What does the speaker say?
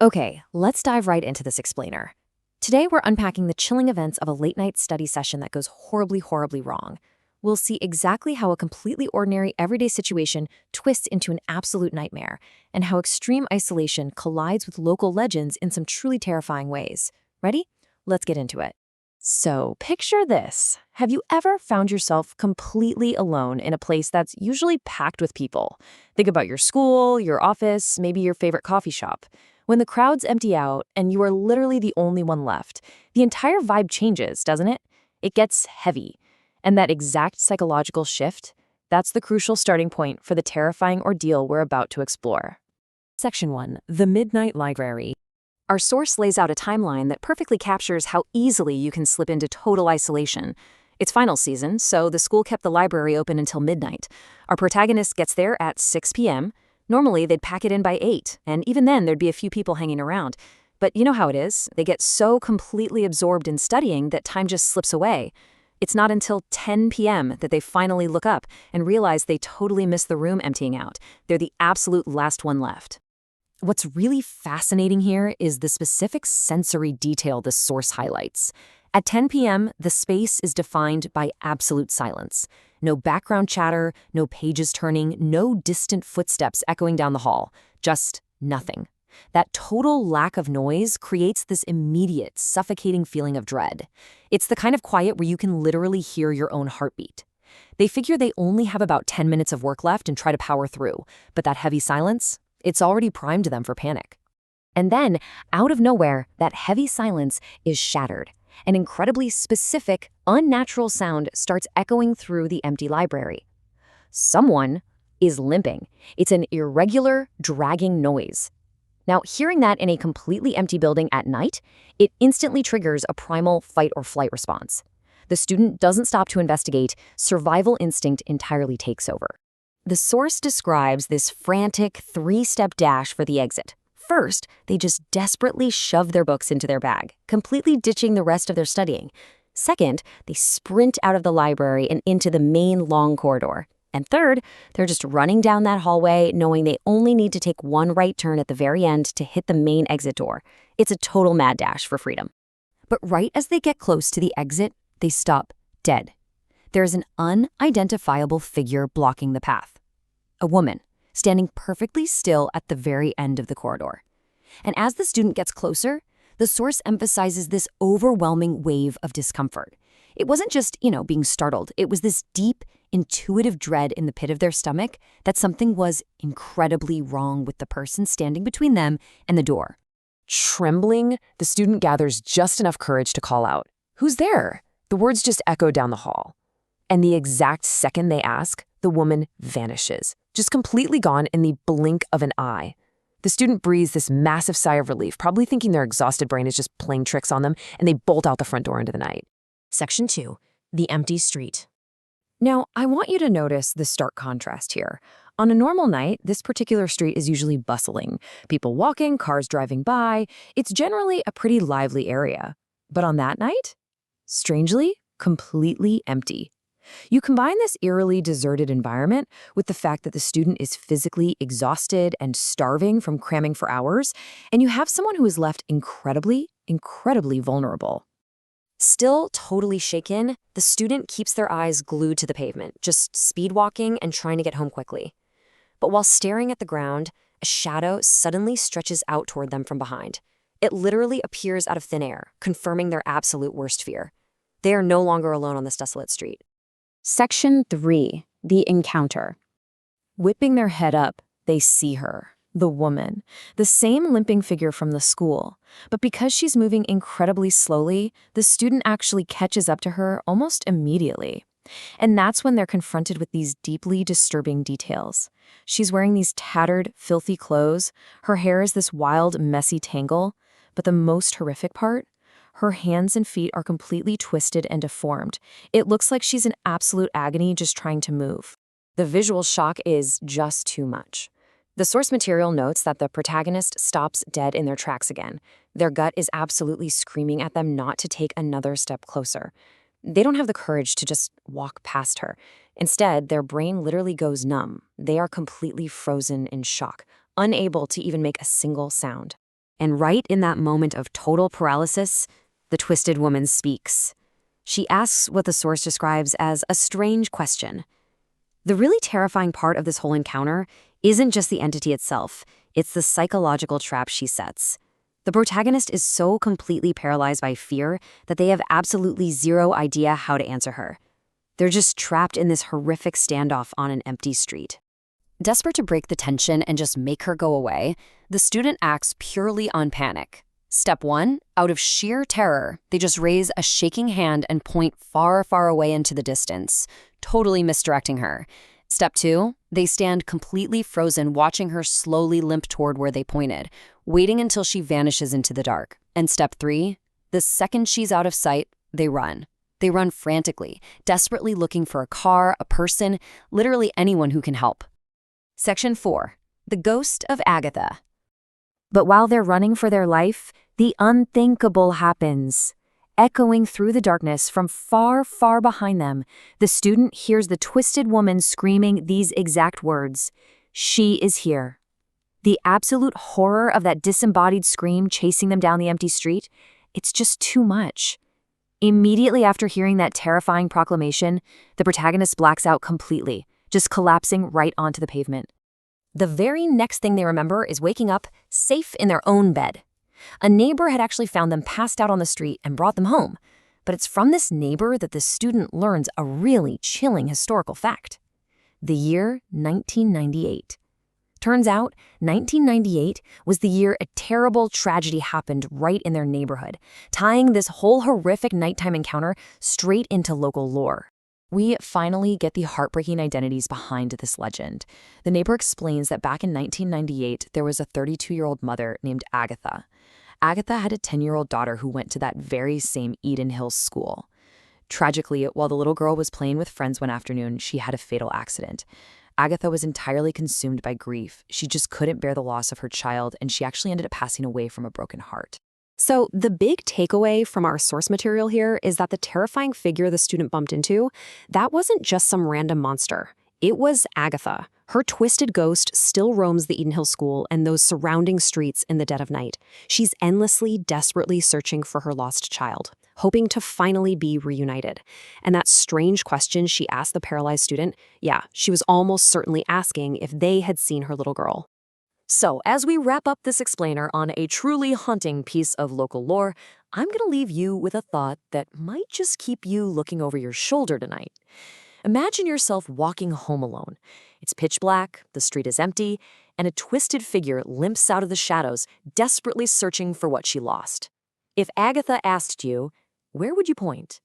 Okay, let's dive right into this explainer. Today, we're unpacking the chilling events of a late-night study session that goes horribly, horribly wrong. We'll see exactly how a completely ordinary, everyday situation twists into an absolute nightmare, and how extreme isolation collides with local legends in some truly terrifying ways. Ready? Let's get into it. So, picture this. Have you ever found yourself completely alone in a place that's usually packed with people? Think about your school, your office, maybe your favorite coffee shop. When the crowds empty out and you are literally the only one left, the entire vibe changes, doesn't it? It gets heavy. And that exact psychological shift, that's the crucial starting point for the terrifying ordeal we're about to explore. Section 1. The Midnight Library. Our source lays out a timeline that perfectly captures how easily you can slip into total isolation. It's final season, so the school kept the library open until midnight. Our protagonist gets there at 6 p.m. Normally, they'd pack it in by 8, and even then, there'd be a few people hanging around. But you know how it is. They get so completely absorbed in studying that time just slips away. It's not until 10 p.m. that they finally look up and realize they totally missed the room emptying out. They're the absolute last one left. What's really fascinating here is the specific sensory detail the source highlights. At 10 p.m., the space is defined by absolute silence. No background chatter, no pages turning, no distant footsteps echoing down the hall. Just nothing. That total lack of noise creates this immediate, suffocating feeling of dread. It's the kind of quiet where you can literally hear your own heartbeat. They figure they only have about 10 minutes of work left and try to power through, but that heavy silence, it's already primed them for panic. And then, out of nowhere, that heavy silence is shattered. An incredibly specific, unnatural sound starts echoing through the empty library. Someone is limping. It's an irregular, dragging noise. Now, hearing that in a completely empty building at night, it instantly triggers a primal fight-or-flight response. The student doesn't stop to investigate. Survival instinct entirely takes over. The source describes this frantic three-step dash for the exit. First, they just desperately shove their books into their bag, completely ditching the rest of their studying. Second, they sprint out of the library and into the main long corridor. And third, they're just running down that hallway, knowing they only need to take one right turn at the very end to hit the main exit door. It's a total mad dash for freedom. But right as they get close to the exit, they stop dead. There's an unidentifiable figure blocking the path. A woman, standing perfectly still at the very end of the corridor. And as the student gets closer, the source emphasizes this overwhelming wave of discomfort. It wasn't just, being startled. It was this deep, intuitive dread in the pit of their stomach that something was incredibly wrong with the person standing between them and the door. Trembling, the student gathers just enough courage to call out, "Who's there?" The words just echo down the hall. And the exact second they ask, the woman vanishes, just completely gone in the blink of an eye. The student breathes this massive sigh of relief, probably thinking their exhausted brain is just playing tricks on them, and they bolt out the front door into the night. Section 2. The Empty Street. Now, I want you to notice the stark contrast here. On a normal night, this particular street is usually bustling. People walking, cars driving by. It's generally a pretty lively area. But on that night, strangely, completely empty. You combine this eerily deserted environment with the fact that the student is physically exhausted and starving from cramming for hours, and you have someone who is left incredibly, incredibly vulnerable. Still totally shaken, the student keeps their eyes glued to the pavement, just speed walking and trying to get home quickly. But while staring at the ground, a shadow suddenly stretches out toward them from behind. It literally appears out of thin air, confirming their absolute worst fear. They are no longer alone on this desolate street. Section 3. The Encounter. Whipping their head up, they see her, the woman, the same limping figure from the school. But because she's moving incredibly slowly, the student actually catches up to her almost immediately. And that's when they're confronted with these deeply disturbing details. She's wearing these tattered, filthy clothes. Her hair is this wild, messy tangle. But the most horrific part? Her hands and feet are completely twisted and deformed. It looks like she's in absolute agony just trying to move. The visual shock is just too much. The source material notes that the protagonist stops dead in their tracks again. Their gut is absolutely screaming at them not to take another step closer. They don't have the courage to just walk past her. Instead, their brain literally goes numb. They are completely frozen in shock, unable to even make a single sound. And right in that moment of total paralysis, the twisted woman speaks. She asks what the source describes as a strange question. The really terrifying part of this whole encounter isn't just the entity itself, it's the psychological trap she sets. The protagonist is so completely paralyzed by fear that they have absolutely zero idea how to answer her. They're just trapped in this horrific standoff on an empty street. Desperate to break the tension and just make her go away, the student acts purely on panic. Step 1, out of sheer terror, they just raise a shaking hand and point far, far away into the distance, totally misdirecting her. Step 2, they stand completely frozen, watching her slowly limp toward where they pointed, waiting until she vanishes into the dark. And step 3, the second she's out of sight, they run. They run frantically, desperately looking for a car, a person, literally anyone who can help. Section 4, the ghost of Agatha. But while they're running for their life, the unthinkable happens. Echoing through the darkness from far, far behind them, the student hears the twisted woman screaming these exact words, "She is here." The absolute horror of that disembodied scream chasing them down the empty street, it's just too much. Immediately after hearing that terrifying proclamation, the protagonist blacks out completely, just collapsing right onto the pavement. The very next thing they remember is waking up safe in their own bed. A neighbor had actually found them passed out on the street and brought them home. But it's from this neighbor that the student learns a really chilling historical fact. The year 1998. Turns out, 1998 was the year a terrible tragedy happened right in their neighborhood, tying this whole horrific nighttime encounter straight into local lore. We finally get the heartbreaking identities behind this legend. The neighbor explains that back in 1998, there was a 32-year-old mother named Agatha. Agatha had a 10-year-old daughter who went to that very same Eden Hills school. Tragically, while the little girl was playing with friends one afternoon, she had a fatal accident. Agatha was entirely consumed by grief. She just couldn't bear the loss of her child, and she actually ended up passing away from a broken heart. So the big takeaway from our source material here is that the terrifying figure the student bumped into, that wasn't just some random monster. It was Agatha. Her twisted ghost still roams the Eden Hill School and those surrounding streets in the dead of night. She's endlessly, desperately searching for her lost child, hoping to finally be reunited. And that strange question she asked the paralyzed student, yeah, she was almost certainly asking if they had seen her little girl. So, as we wrap up this explainer on a truly haunting piece of local lore, I'm going to leave you with a thought that might just keep you looking over your shoulder tonight. Imagine yourself walking home alone. It's pitch black, the street is empty, and a twisted figure limps out of the shadows, desperately searching for what she lost. If Agatha asked you, where would you point?